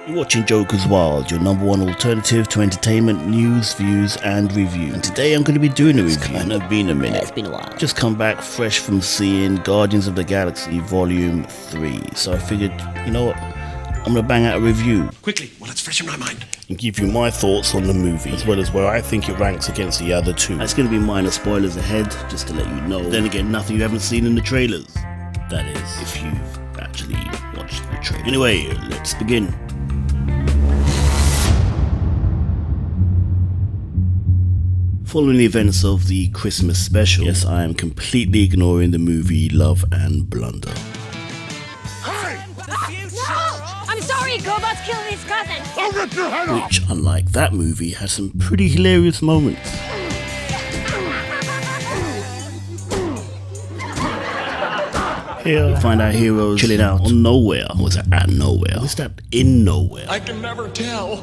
You're watching Joker's Wild, your number one alternative to entertainment, news, views, and review. And today I'm going to be doing a review. It's kind of been a minute. Yeah, it's been a while. Just come back fresh from seeing Guardians of the Galaxy Volume 3. So I figured, you know what? I'm going to bang out a review. Quickly, while it's fresh in my mind. And give you my thoughts on the movie, as well as where I think it ranks against the other two. It's going to be minor spoilers ahead, just to let you know. Then again, nothing you haven't seen in the trailers. That is, if you've actually watched the trailer. Anyway, let's begin. Following the events of the Christmas special, yes, I am completely ignoring the movie Love and Blunder. I'm sorry, Gobot's killing his cousin. I'll rip your head off! Which, unlike that movie, has some pretty hilarious moments. Here, we find our heroes chilling out on nowhere. Or was that at nowhere? Or was that in nowhere? I can never tell.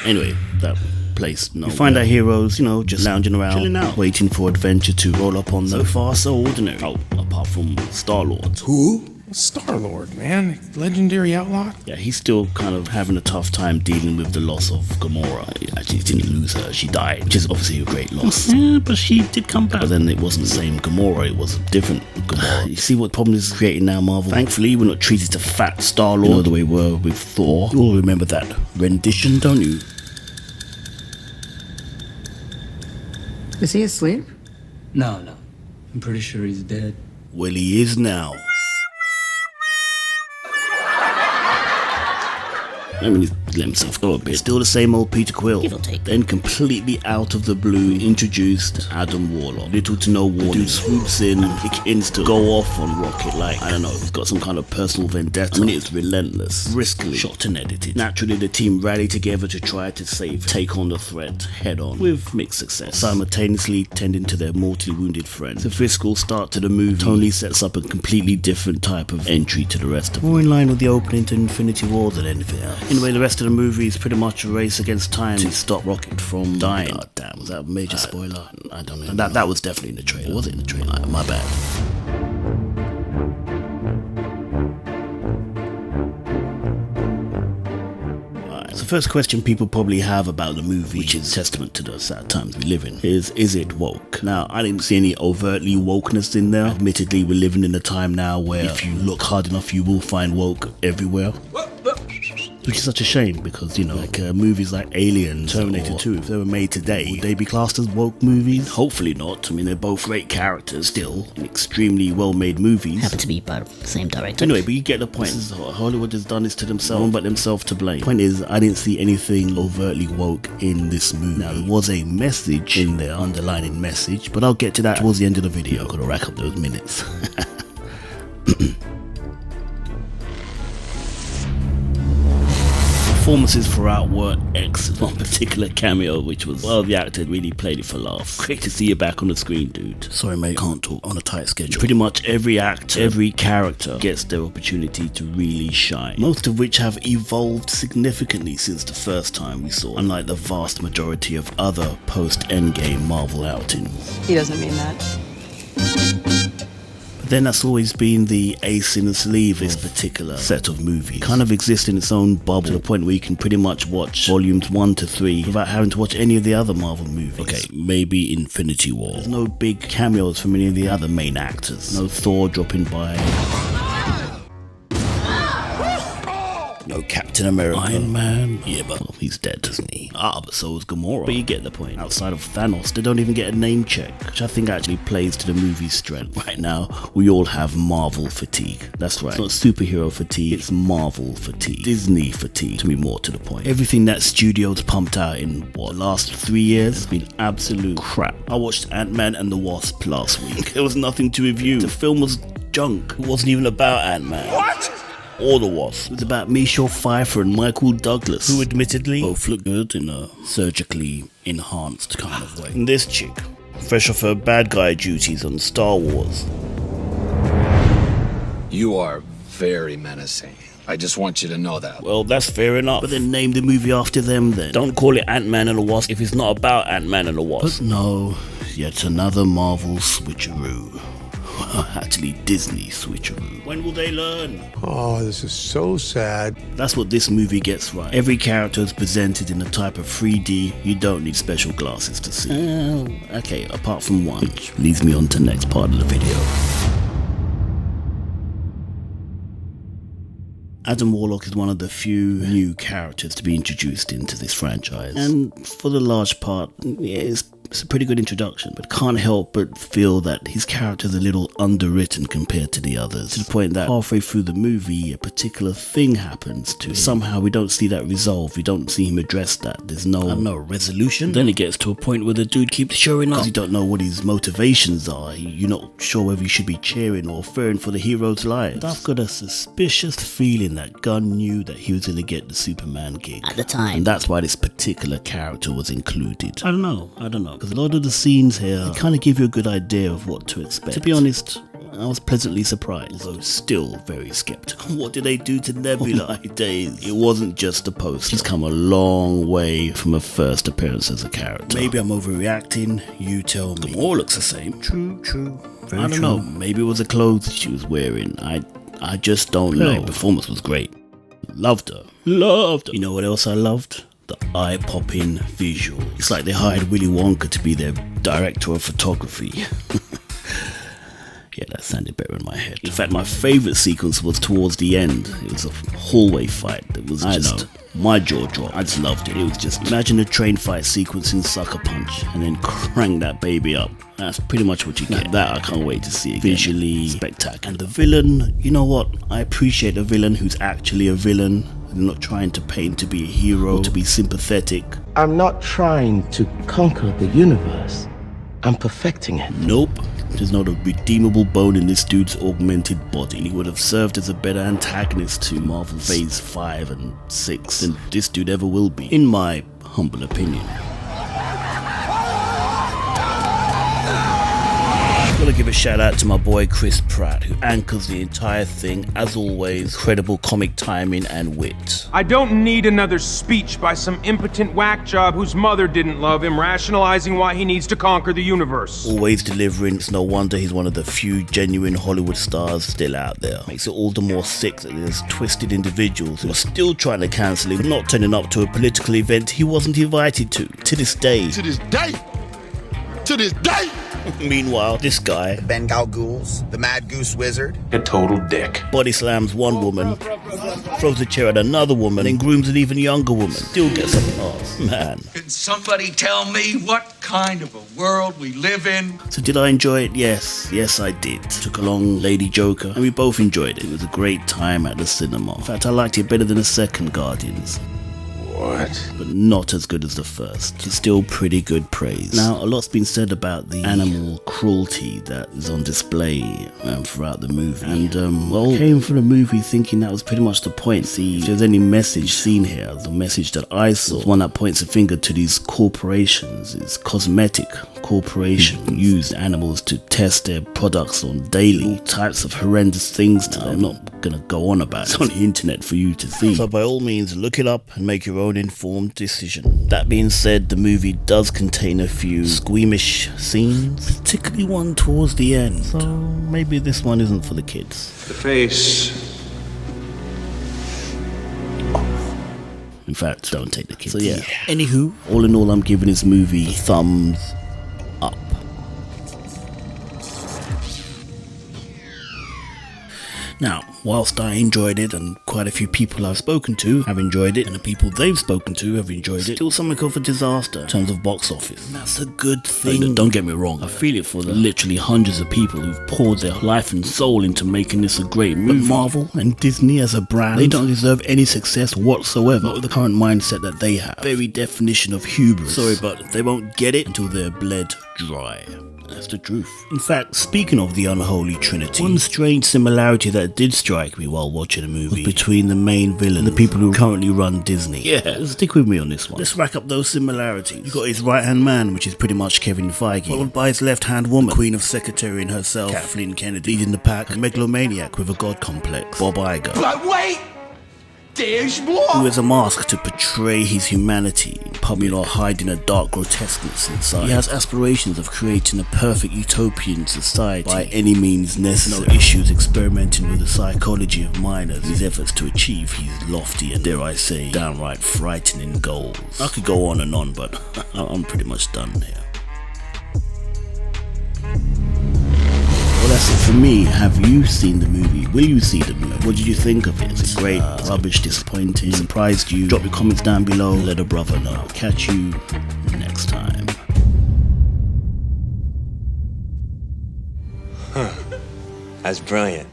Anyway, that place, no. We find our heroes, just lounging around, chilling out, waiting for adventure to roll up on them. So far, so ordinary. Oh, apart from Star-Lord. Who? Star-Lord, man. Legendary outlaw. Yeah, he's still kind of having a tough time dealing with the loss of Gamora. Actually, he didn't lose her, she died, which is obviously a great loss. Yeah, but she did come back. But then it wasn't the same Gamora, it was a different Gamora. You see what problem this is creating now, Marvel? Thankfully, we're not treated to fat Star-Lord the way we were with Thor. You all remember that rendition, don't you? Is he asleep? No. I'm pretty sure he's dead. Well, he is now. I mean, he's let himself go a bit. Still the same old Peter Quill. Give or take. Then completely out of the blue, introduced Adam Warlock. Little to no warning. The dude swoops in and begins to go off on Rocket like, I don't know, he's got some kind of personal vendetta. I mean, it's relentless, briskly shot and edited. Naturally, the team rally together to try to take on the threat head on, with mixed success. Simultaneously tending to their mortally wounded friends. The fiscal start to the movie totally sets up a completely different type of entry to the rest of it. More in line with the opening to Infinity War than anything else. Anyway, the rest of the movie is pretty much a race against time to stop Rocket from dying. God damn, was that a major spoiler? I don't know. That was definitely in the trailer. Was it in the trailer? My bad. So first question people probably have about the movie, which is testament to the sad times we live in, is it woke? Now, I didn't see any overtly wokeness in there. Admittedly, we're living in a time now where if you look hard enough, you will find woke everywhere. Which is such a shame because, movies like Alien, Terminator 2, if they were made today, would they be classed as woke movies? Hopefully not. I mean, they're both great characters still, in extremely well-made movies. Happen to be by the same director. Anyway, but you get the point. Hollywood has done this to themselves, no one but themselves to blame. The point is, I didn't see anything overtly woke in this movie. Now, there was a message in there, underlining message, but I'll get to that towards the end of the video. I've got to rack up those minutes. Performances throughout were excellent. One particular cameo, which was, well, the actor really played it for laughs. Great to see you back on the screen, dude. Sorry, mate, can't talk on a tight schedule. Pretty much every actor, every character gets their opportunity to really shine. Most of which have evolved significantly since the first time we saw, unlike the vast majority of other post-Endgame Marvel outings. He doesn't mean that. Then that's always been the ace in the sleeve of this particular set of movies. It kind of exists in its own bubble to the point where you can pretty much watch volumes 1 to 3 without having to watch any of the other Marvel movies. Okay, maybe Infinity War. There's no big cameos from any of the other main actors. No Thor dropping by. No Captain America. Iron Man. Yeah, but he's dead, isn't he? But so is Gamora. But you get the point. Outside of Thanos, they don't even get a name check, which I think actually plays to the movie's strength. Right now, we all have Marvel fatigue. That's right. It's not superhero fatigue, it's Marvel fatigue. Disney fatigue, to be more to the point. Everything that studio's pumped out in, the last 3 years has been absolute crap. I watched Ant-Man and the Wasp last week. There was nothing to review. The film was junk. It wasn't even about Ant-Man. What? Or the Wasp. It was about Michelle Pfeiffer and Michael Douglas, who admittedly both look good in a surgically enhanced kind of way. And this chick, fresh off her bad guy duties on Star Wars. You are very menacing. I just want you to know that. Well, that's fair enough. But then name the movie after them then. Don't call it Ant-Man and the Wasp if it's not about Ant-Man and the Wasp. But no, yet another Marvel switcheroo. Actually, Disney switcheroo. When will they learn? Oh, this is so sad. That's what this movie gets right. Every character is presented in a type of 3D you don't need special glasses to see. Okay, apart from one, which leads me on to the next part of the video. Adam Warlock is one of the few new characters to be introduced into this franchise, and for the large part, yeah, it's a pretty good introduction, but can't help but feel that his character is a little underwritten compared to the others, to the point that halfway through the movie a particular thing happens to him. Somehow we don't see that resolved, we don't see him address that, there's no resolution. Then it gets to a point where the dude keeps showing up because you don't know what his motivations are. You're not sure whether you should be cheering or fearing for the hero's lives. I've got a suspicious feeling that Gunn knew that he was going to get the Superman gig at the time, and that's why this particular character was included. I don't know, because a lot of the scenes here kind of give you a good idea of what to expect. To be honest, I was pleasantly surprised, although still very skeptical. What did they do to Nebula? My days. It wasn't just a poster. She's come a long way from her first appearance as a character. Maybe I'm overreacting, you tell me. Gamora looks the same. True. Very I don't know, maybe it was the clothes she was wearing. I just don't know. Performance was great. Loved her. You know what else I loved? The eye-popping visual. It's like they hired Willy Wonka to be their director of photography. Yeah, that sounded better in my head. In fact, my favourite sequence was towards the end. It was a hallway fight that was just... my jaw dropped. I just loved it. It was just... imagine a train fight sequence in Sucker Punch and then crank that baby up. That's pretty much what you get. That I can't wait to see again. Visually spectacular. And the villain, you know what? I appreciate a villain who's actually a villain. I'm not trying to paint to be a hero, to be sympathetic. I'm not trying to conquer the universe. I'm perfecting it. Nope. There's not a redeemable bone in this dude's augmented body. He would have served as a better antagonist to Marvel Phase 5 and 6 than this dude ever will be, in my humble opinion. Gotta give a shout out to my boy Chris Pratt, who anchors the entire thing. As always, incredible comic timing and wit. I don't need another speech by some impotent whack job whose mother didn't love him, rationalizing why he needs to conquer the universe. Always delivering. It's no wonder he's one of the few genuine Hollywood stars still out there. Makes it all the more sick that there's twisted individuals who are still trying to cancel him for not turning up to a political event he wasn't invited to this day. To this day! To this day! Meanwhile, this guy, Bengal Ghouls, the Mad Goose Wizard, a total dick. Body slams one woman, throws a chair at another woman, then grooms an even younger woman. Still gets a pass. Man. Can somebody tell me what kind of a world we live in? So did I enjoy it? Yes I did. Took along Lady Joker, and we both enjoyed it. It was a great time at the cinema. In fact, I liked it better than the second Guardians. What? But not as good as the first. It's still pretty good praise. Now, a lot's been said about the animal cruelty that is on display throughout the movie. And, came from the movie thinking that was pretty much the point. See, if there's any message seen here, the message that I saw, one that points a finger to these corporations, is cosmetic corporations use animals to test their products on daily. All types of horrendous things to them. I'm not gonna go on about it. It's on the internet for you to see. So by all means, look it up and make your own informed decision. That being said, the movie does contain a few squeamish scenes, particularly one towards the end. So maybe this one isn't for the kids. The face. In fact, don't take the kids. So yeah. Anywho, all in all, I'm giving this movie a thumbs up. Now, whilst I enjoyed it, and quite a few people I've spoken to have enjoyed it, and the people they've spoken to have enjoyed it, still something of a disaster in terms of box office. And that's a good thing. Like, don't get me wrong, I feel it for the literally hundreds of people who've poured their life and soul into making this a great movie. But Marvel and Disney as a brand, they don't deserve any success whatsoever, not with the current mindset that they have. Very definition of hubris. Sorry, but they won't get it until they're bled dry. That's the truth. In fact, speaking of the unholy trinity, one strange similarity that did strike me while watching the movie was between the main villain and the people who currently run Disney. Yeah, stick with me on this one. Let's rack up those similarities. You got his right-hand man, which is pretty much Kevin Feige, followed by his left-hand woman, Queen of Secretary in herself, Kathleen Kennedy, leading the pack, a megalomaniac with a god complex, Bob Iger. But wait! There's He more! wears a mask to portray his humanity, probably not hiding a dark grotesqueness inside. He has aspirations of creating a perfect utopian society by any means necessary. No issues experimenting with the psychology of minors, his efforts to achieve his lofty and, dare I say, downright frightening goals. I could go on and on, but I'm pretty much done here. Well, that's it for me. Have you seen the movie? Will you see the movie? What did you think of it? Was it great, rubbish, disappointing, surprised you? Drop your comments down below. Let a brother know. Catch you next time. That's brilliant.